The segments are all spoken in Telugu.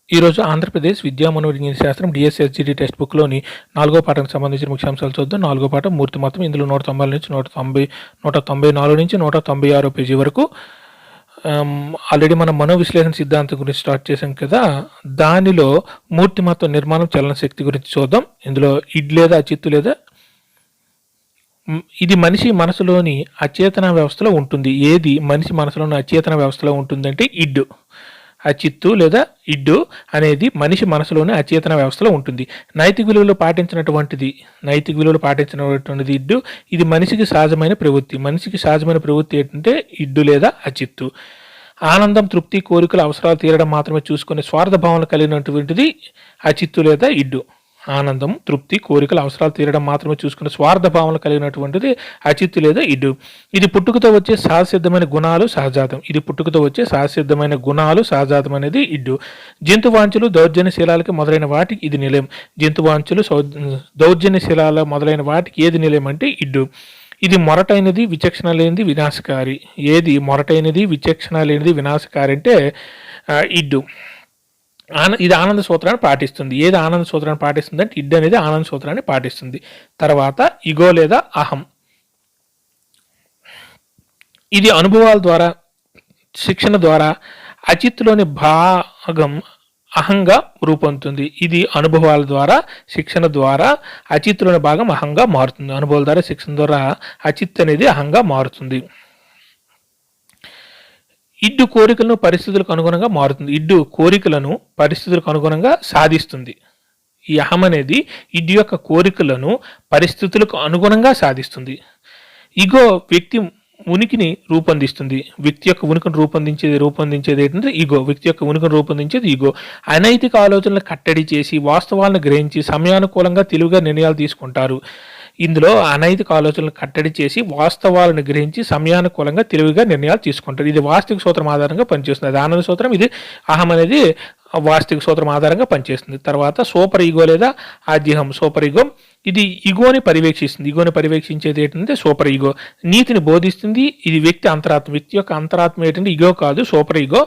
ఈరోజు ఆంధ్రప్రదేశ్ విద్యా మనోవిజ్ఞాన శాస్త్రం డిఎస్ఎస్జిడి టెక్స్ట్ బుక్లోని 4వ పాఠానికి సంబంధించిన ముఖ్యాంశాలు చూద్దాం. 4వ పాఠం మూర్తి మొత్తం. ఇందులో 190 నుంచి 194 నుంచి 196 పేజీ వరకు ఆల్రెడీ మనం మనోవిశ్లేషణ సిద్ధాంతం గురించి స్టార్ట్ చేసాం కదా. దానిలో మూర్తిమత్వ నిర్మాణం చలన శక్తి గురించి చూద్దాం. ఇందులో ఇడ్ లేదా చిత్తు లేదా ఇది మనిషి మనసులోని అచేతన వ్యవస్థలో ఉంటుంది. ఏది మనిషి మనసులోని అచేతన వ్యవస్థలో ఉంటుందంటే ఇడ్డు. అచిత్తు లేదా ఇడ్డు అనేది మనిషి మనసులోని అచేతన వ్యవస్థలో ఉంటుంది. నైతిక విలువలు పాటించినటువంటిది ఇడ్డు. ఇది మనిషికి సహజమైన ప్రవృత్తి. మనిషికి సహజమైన ప్రవృత్తి ఏంటంటే ఇడ్డు లేదా అచిత్తు. ఆనందం, తృప్తి, కోరికలు, అవసరాలు తీరడం మాత్రమే చూసుకునే స్వార్థ భావన కలిగినటువంటిది అచిత్తు లేదా ఇడ్డు. ఆనందం, తృప్తి, కోరికలు, అవసరాలు తీరడం మాత్రమే చూసుకునే స్వార్థ భావన కలిగినటువంటిది అచిత్తు లేదా ఇడ్డు. ఇది పుట్టుకతో వచ్చే సహజసిద్ధమైన గుణాలు సహజాతం అనేది ఇడ్డు. జంతువాంఛలు, దౌర్జన్యశీలాలకి మొదలైన వాటికి ఇది నిలయం. దౌర్జన్యశీలాల మొదలైన వాటికి ఏది నిలయం అంటే ఇడ్డు. ఇది మొరటైనది, విచక్షణ లేనిది, వినాశకారి. ఏది మొరటైనది, విచక్షణ లేనిది, వినాశకారి అంటే ఇడ్డు. ఇది ఆనంద సూత్రాన్ని పాటిస్తుంది. ఏది ఆనంద సూత్రాన్ని పాటిస్తుంది అంటే ఇడ్ అనేది ఆనంద సూత్రాన్ని పాటిస్తుంది. తర్వాత ఇగో లేదా అహం. ఇది అనుభవాల ద్వారా, శిక్షణ ద్వారా అచిత్తులోని భాగం అహంగా రూపొందుతుంది. ఇది అనుభవాల ద్వారా, శిక్షణ ద్వారా అచిత్తులోని భాగం అహంగా మారుతుంది. అనుభవాల ద్వారా, శిక్షణ ద్వారా అచిత్ అనేది అహంగా మారుతుంది. ఇడ్డు కోరికలను పరిస్థితులకు అనుగుణంగా మారుతుంది. ఇడ్డు కోరికలను పరిస్థితులకు అనుగుణంగా సాధిస్తుంది. ఈ అహం అనేది ఇడ్డు యొక్క కోరికలను పరిస్థితులకు అనుగుణంగా సాధిస్తుంది. ఇగో వ్యక్తి ఉనికిని రూపొందిస్తుంది. వ్యక్తి యొక్క ఉనికిని రూపొందించేది ఏంటంటే ఇగో. వ్యక్తి యొక్క ఉనికిని రూపొందించేది ఇగో. అనైతిక ఆలోచనలు కట్టడి చేసి వాస్తవాలను గ్రహించి సమయానుకూలంగా తెలివిగా నిర్ణయాలు తీసుకుంటారు. ఇందులో అనైతిక ఆలోచనలు కట్టడి చేసి వాస్తవాలను గ్రహించి సమయానుకూలంగా తెలివిగా నిర్ణయాలు తీసుకుంటారు. ఇది వాస్తవిక సూత్రం ఆధారంగా పనిచేస్తుంది. అది ఆనంద సూత్రం, ఇది అహం అనేది వాస్తవిక సూత్రం ఆధారంగా పనిచేస్తుంది. తర్వాత సూపర్ ఈగో లేదా ఆద్యహం. సూపర్ ఈగో ఇది ఇగోని పర్యవేక్షిస్తుంది. ఇగోని పర్యవేక్షించేది ఏంటంటే సూపర్ ఈగో. నీతిని బోధిస్తుంది. ఇది వ్యక్తి అంతరాత్మ. వ్యక్తి యొక్క అంతరాత్మ ఏంటంటే ఈగో కాదు, సూపర్ ఈగో.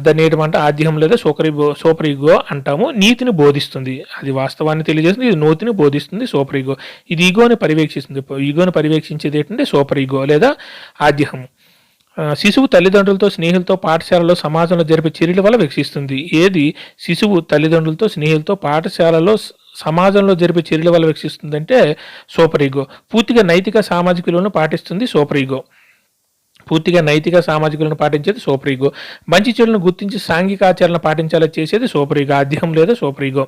దాన్ని ఏంటంటే ఆద్యం లేదా సూపర్ ఈగో అంటాము. నీతిని బోధిస్తుంది, అది వాస్తవాన్ని తెలియజేస్తుంది. ఇది నోతిని బోధిస్తుంది, సూపర్ ఈగో. ఇది ఈగోని పర్యవేక్షిస్తుంది. ఈగోని పర్యవేక్షించేది ఏంటంటే సూపర్ ఈగో లేదా ఆద్యం. శిశువు తల్లిదండ్రులతో, స్నేహితులతో, పాఠశాలలో, సమాజంలో జరిపే చర్యల వల్ల వికసిస్తుంది. ఏది శిశువు తల్లిదండ్రులతో, స్నేహితులతో, పాఠశాలలో, సమాజంలో జరిపే చర్యల వల్ల వికసిస్తుందంటే సూపర్ ఈగో. పూర్తిగా నైతిక సామాజిక విలువలను పాటిస్తుంది సూపర్ ఈగో. పూర్తిగా నైతిక సామాజికలను పాటించేది సూపర్ ఈగో. మంచి చెడులను గుర్తించి సాంఘిక ఆచరణ పాటించేలా చేసేది సూపర్ ఈగో. ఆద్యం లేదా సూపర్ ఈగో.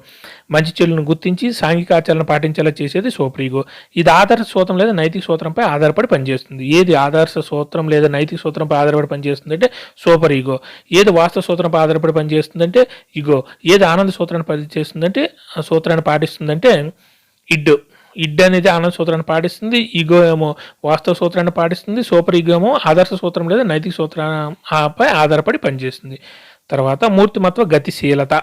మంచి చెడులను గుర్తించి సాంఘిక ఆచరణ పాటించేలా చేసేది సూపర్ ఈగో. ఇది ఆదర్శ సూత్రం లేదా నైతిక సూత్రంపై ఆధారపడి పనిచేస్తుంది. ఏది ఆదర్శ సూత్రం లేదా నైతిక సూత్రంపై ఆధారపడి పనిచేస్తుందంటే సూపర్ ఈగో. ఏది వాస్తవ సూత్రంపై ఆధారపడి పనిచేస్తుందంటే ఈగో. ఏది ఆనంద సూత్రాన్ని పనిచేస్తుందంటే సూత్రాన్ని పాటిస్తుందంటే ఇడ్డు. ఇడ్ అనేది ఆనంద సూత్రాన్ని పాటిస్తుంది. ఈగో ఏమో వాస్తవ సూత్రాన్ని పాటిస్తుంది. సూపర్ ఈగో ఏమో ఆదర్శ సూత్రం లేదా నైతిక సూత్రంపై ఆధారపడి పనిచేస్తుంది. తర్వాత మూర్తిమత్వ గతిశీలత.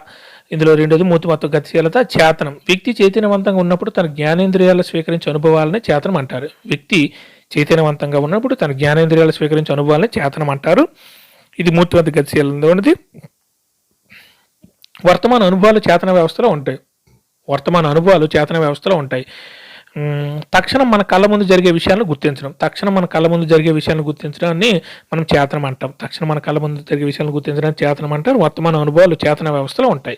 ఇందులో రెండోది మూర్తిమత్వ గతిశీలత. చేతనం. వ్యక్తి చైతన్యవంతంగా ఉన్నప్పుడు తన జ్ఞానేంద్రియాలు స్వీకరించే అనుభవాలని చేతనం అంటారు. వ్యక్తి చైతన్యవంతంగా ఉన్నప్పుడు తన జ్ఞానేంద్రియాలు స్వీకరించే అనుభవాలని చేతనం అంటారు. ఇది మూర్తిమత్వ గతిశీలత ఉన్నది. వర్తమాన అనుభవాలు చేతన వ్యవస్థలో ఉంటాయి. తక్షణం మన కళ్ళ ముందు జరిగే విషయాలను గుర్తించడాన్ని మనం చేతనం అంటాం. వర్తమాన అనుభవాలు చేతన వ్యవస్థలో ఉంటాయి.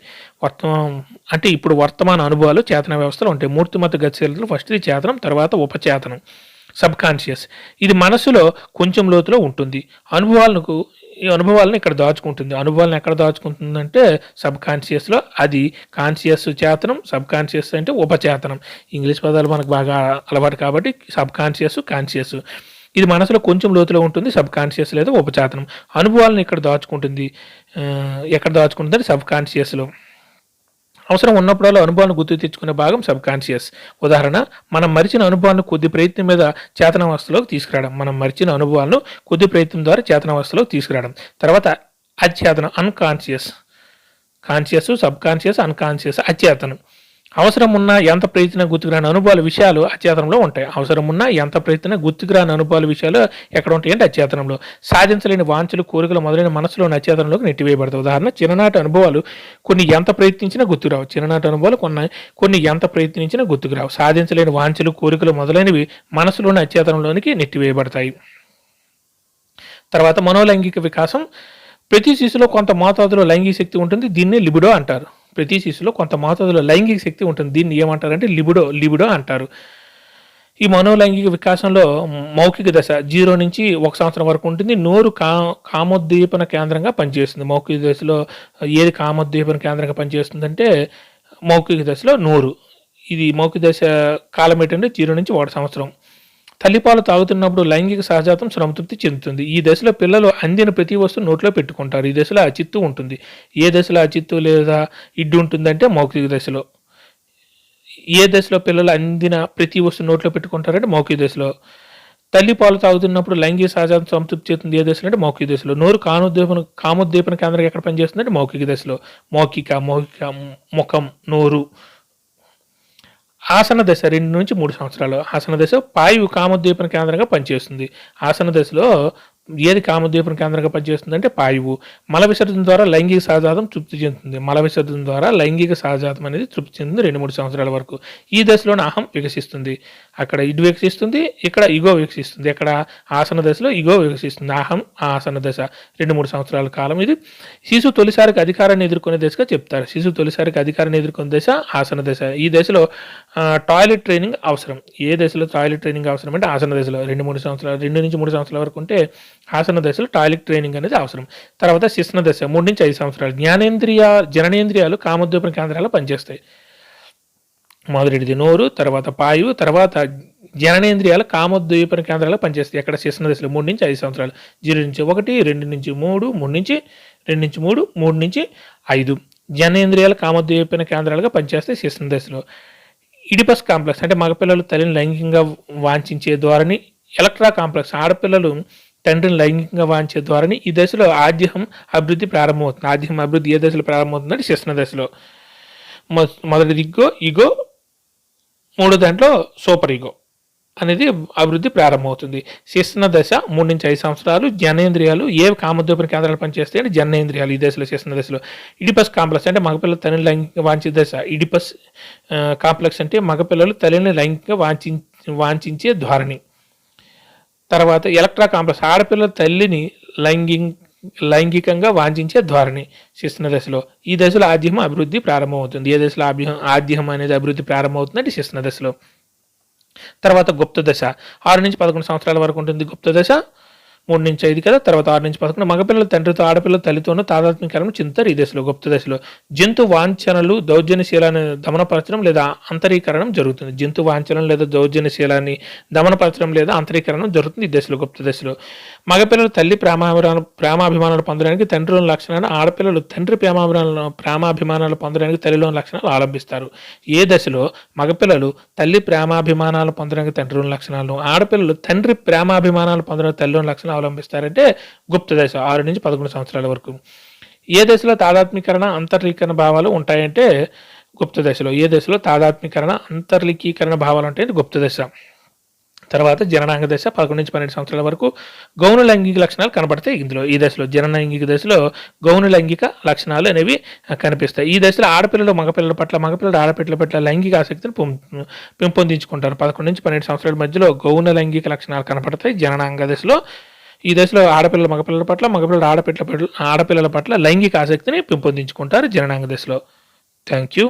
వర్తమాన అనుభవాలు చేతన వ్యవస్థలో ఉంటాయి. మూర్తిమత్వ గతిశీలతలు ఫస్ట్ చేతనం, తర్వాత ఉపచేతనం. Sub conscious. ఇది మనసులో కొంచెం లోతులో ఉంటుంది. అనుభవాలను ఇక్కడ దాచుకుంటుంది. అనుభవాలను ఎక్కడ దాచుకుంటుందంటే సబ్ కాన్షియస్లో. అది కాన్షియస్ చేతనం, సబ్ కాన్షియస్ అంటే ఉపచేతనం. ఇంగ్లీష్ పదాలు మనకు బాగా అలవాటు కాబట్టి సబ్ కాన్షియస్, కాన్షియస్. ఇది మనసులో కొంచెం లోతులో ఉంటుంది, సబ్ కాన్షియస్ లేదా ఉపచేతనం. అనుభవాలను ఇక్కడ దాచుకుంటుంది. ఎక్కడ దాచుకుంటుంది? సబ్ కాన్షియస్లో. అవసరం ఉన్నప్పుడల్లా అనుభవాన్ని గుర్తు తెచ్చుకునే భాగం సబ్ కాన్షియస్. ఉదాహరణ, మనం మరిచిన అనుభవాలను కొద్ది ప్రయత్నం మీద చేతనావస్థలోకి తీసుకురావడం. తర్వాత అచేతనం, unconscious. Conscious, subconscious, unconscious, అచేతనం. అవసరం ఉన్న ఎంత ప్రయత్నం గుర్తుకురాని అనుభవాల విషయాలు అచేతనంలో ఉంటాయి. అవసరం ఉన్న ఎంత ప్రయత్నం గుర్తుకురాని అనుభవాల విషయాలు ఎక్కడ ఉంటాయంటే అచేతనంలో. సాధించలేని వాంఛలు, కోరికలు మొదలైన మనసులోని అచేతనంలోకి నెట్టివేయబడతాయి. ఉదాహరణ, చిన్ననాటి అనుభవాలు కొన్ని ఎంత ప్రయత్నించినా గుర్తుకురావు. చిన్ననాటి అనుభవాలు కొన్ని ఎంత ప్రయత్నించినా గుర్తుకురావు. సాధించలేని వాంఛలు, కోరికలు మొదలైనవి మనసులోని అచేతనంలోనికి నెట్టివేయబడతాయి. తర్వాత మనోలైంగిక వికాసం. ప్రతి శిశువులో కొంత మోతాదులో లైంగిక శక్తి ఉంటుంది. దీన్ని లిబిడో అంటారు. ప్రతి శిశువులో కొంత మోతాదులో లైంగిక శక్తి ఉంటుంది. దీన్ని ఏమంటారంటే లిబిడో అంటారు. ఈ మనోలైంగిక వికాసంలో మౌఖిక దశ 0 నుంచి 1 సంవత్సరం వరకు ఉంటుంది. నోరు కామోద్దీపన కేంద్రంగా పనిచేస్తుంది. మౌఖిక దశలో ఏది కామోద్దీపన కేంద్రంగా పనిచేస్తుందంటే మౌఖిక దశలో నోరు. ఇది మౌఖిక దశ కాలం ఏంటంటే 0 నుంచి 1 సంవత్సరం. తల్లిపాలు తాగుతున్నప్పుడు లైంగిక సహజాతం సంతృప్తి చెందుతుంది. ఈ దశలో పిల్లలు అందిన ప్రతి వస్తువు నోట్లో పెట్టుకుంటారు. ఈ దశలో అచిత్తు ఉంటుంది. ఏ దశలో అచిత్తు లేదా ఇడ్డు ఉంటుందంటే మౌఖిక దశలో. ఏ దశలో పిల్లలు అందిన ప్రతి వస్తువు నోట్లో పెట్టుకుంటారంటే మౌఖిక దశలో. తల్లిపాలు తాగుతున్నప్పుడు లైంగిక సహజాతం సంతృప్తి చెందుతుంది ఏ దశలో అంటే మౌఖిక దశలో. నోరు కామోద్దీపన కేంద్రం ఎక్కడ పనిచేస్తుందంటే మౌఖిక దశలో. మౌఖిక, ముఖం, నోరు. ఆసన దశ 2 నుంచి 3 సంవత్సరాలు. ఆసన దశ పాయువు కామోద్దీపన కేంద్రంగా పనిచేస్తుంది. ఆసన దశలో ఏది కామోద్దీపన కేంద్రంగా పనిచేస్తుందంటే పాయువు. మల విసర్జన ద్వారా లైంగిక సహజాతం తృప్తి చెందుతుంది. మల విసర్జన ద్వారా లైంగిక సహజాతం అనేది తృప్తి చెందుతుంది 2-3 సంవత్సరాల వరకు. ఈ దశలోనే అహం వికసిస్తుంది. అక్కడ ఇడు వికసిస్తుంది, ఇక్కడ ఇగో వికసిస్తుంది. ఇక్కడ ఆసన దశలో ఇగో వికసిస్తుంది. అహం ఆసన దశ 2-3 సంవత్సరాల కాలం ఇది. శిశువు తొలిసారికి అధికారాన్ని ఎదుర్కొనే దశగా చెప్తారు. శిశువు తొలిసారికి అధికారాన్ని ఎదుర్కొనే దశ ఆసన దశ. ఈ దశలో టాయిలెట్ ట్రైనింగ్ అవసరం. ఏ దశలో టాయిలెట్ ట్రైనింగ్ అవసరం అంటే ఆసన దశలో. 2 నుంచి 3 సంవత్సరాల వరకు ఉంటే ఆసన దశలో టాయిలెట్ ట్రైనింగ్ అనేది అవసరం. తర్వాత శిశ్న దశ 3 నుంచి 5 సంవత్సరాలు. జననేంద్రియాలు కామోద్దీపన కేంద్రాలు పనిచేస్తాయి. మొదటిది నోరు, తర్వాత పాయువు, తర్వాత జననేంద్రియాలు కామోద్దీపన కేంద్రాలు పనిచేస్తాయి. ఎక్కడ శిశ్న దశలో 3 నుంచి 5 సంవత్సరాలు. 0 నుంచి 1, 2 నుంచి 3, 3 నుంచి 2 నుంచి 3, 3 నుంచి 5 జననేంద్రియాలు కామోద్దీపన కేంద్రాలుగా పనిచేస్తాయి శిశ్న దశలో. ఇడిపస్ కాంప్లెక్స్ అంటే మగపిల్లలు తల్లిని లైంగికంగా వాంఛించే ధోరణి. ఎలక్ట్రా కాంప్లెక్స్ ఆడపిల్లలు తండ్రిని లైంగికంగా వాంఛే ధోరణి. ఈ దశలో ఆద్యం అభివృద్ధి ప్రారంభమవుతుంది. ఆద్యం అభివృద్ధి ఏ దశలో ప్రారంభమవుతుందంటే శిశ్న దశలో. మొదటిది ఈగో, మూడో దాంట్లో సూపర్ ఈగో అనేది అభివృద్ధి ప్రారంభమవుతుంది. శిశ్న దశ 3 నుంచి 5 సంవత్సరాలు. జనేంద్రియాలు ఏ కామోద్దీపన కేంద్రాలు పనిచేస్తాయి అంటే జనేంద్రియాలు ఈ దశలో శిశ్న దశలో. ఇడిపస్ కాంప్లెక్స్ అంటే మగపిల్లలు తల్లిని లైంగికంగా వాంఛే దశ. ఇడిపస్ కాంప్లెక్స్ అంటే మగపిల్లలు తల్లిని లైంగికంగా వాంఛించే ధోరణి. తర్వాత ఎలక్ట్రా కాంప్లెక్స్ ఆడపిల్లల తల్లిని లైంగికంగా వాంఛించే ధోరణి శిశ్న దశలో. ఈ దశలో ఆద్యం అభివృద్ధి ప్రారంభమవుతుంది. ఏ దశలో ఆద్యం అనేది అభివృద్ధి ప్రారంభమవుతుందంటే శిశ్న దశలో. తర్వాత గుప్త దశ 6 నుంచి 11 సంవత్సరాల వరకు ఉంటుంది. గుప్త దశ 3 నుంచి 5 కదా. తర్వాత 6 నుంచి 11 మగపిల్లల తండ్రితో ఆడపిల్లల తల్లితోనూ తాదాత్మ్యకరణం చెందుతారు ఈ దశలో గుప్త దశలో. జంతు వాంఛనలు దౌర్జన్యశీలాన్ని దమనపరచడం లేదా అంతరీకరణం జరుగుతుంది. జంతు వాంఛనలు లేదా దౌర్జన్యశీలాన్ని దమనపరచడం లేదా అంతరీకరణం జరుగుతుంది ఈ దశలో గుప్త దశలో. మగపిల్లలు తల్లి ప్రేమాభిమానాలు పొందడానికి తండ్రిలోని లక్షణాలు, ఆడపిల్లలు తండ్రి ప్రేమాభిమానాలు పొందడానికి తల్లిలోని లక్షణాలు అవలంబిస్తారు. ఏ దశలో మగపిల్లలు తల్లి ప్రేమాభిమానాలు పొందడానికి తండ్రిలోని లక్షణాలను, ఆడపిల్లలు తండ్రి ప్రేమాభిమానాలు పొందడానికి తల్లిలోని లక్షణాలు అవలంబిస్తారంటే గుప్త దశ 6 నుంచి 11 సంవత్సరాల వరకు. ఏ దశలో తాదాత్మీకరణ అంతర్లీకరణ భావాలు ఉంటాయంటే గుప్త దశలో. ఏ దశలో తాదాత్మీకరణ అంతర్లీకీకరణ భావాలు ఉంటాయంటే గుప్త దశ. తర్వాత జననాంగ దశ 11 నుంచి 12 సంవత్సరాల వరకు గౌణ లైంగిక లక్షణాలు కనబడతాయి ఇందులో. ఈ దశలో జనలైంగిక దశలో గౌణ లైంగిక లక్షణాలు అనేవి కనిపిస్తాయి. ఈ దశలో ఆడపిల్లలు మగపిల్లలు ఆడపిల్లల పట్ల లైంగిక ఆసక్తిని పెంపొందించుకుంటారు. 11 నుంచి 12 సంవత్సరాల మధ్యలో గౌణ లైంగిక లక్షణాలు కనబడతాయి జననాంగ దశలో. ఈ దశలో ఆడపిల్లలు మగపిల్లల పట్ల, మగపిల్లలు ఆడపిల్లల పట్ల లైంగిక ఆసక్తిని పెంపొందించుకుంటారు జననాంగ దశలో. Thank you.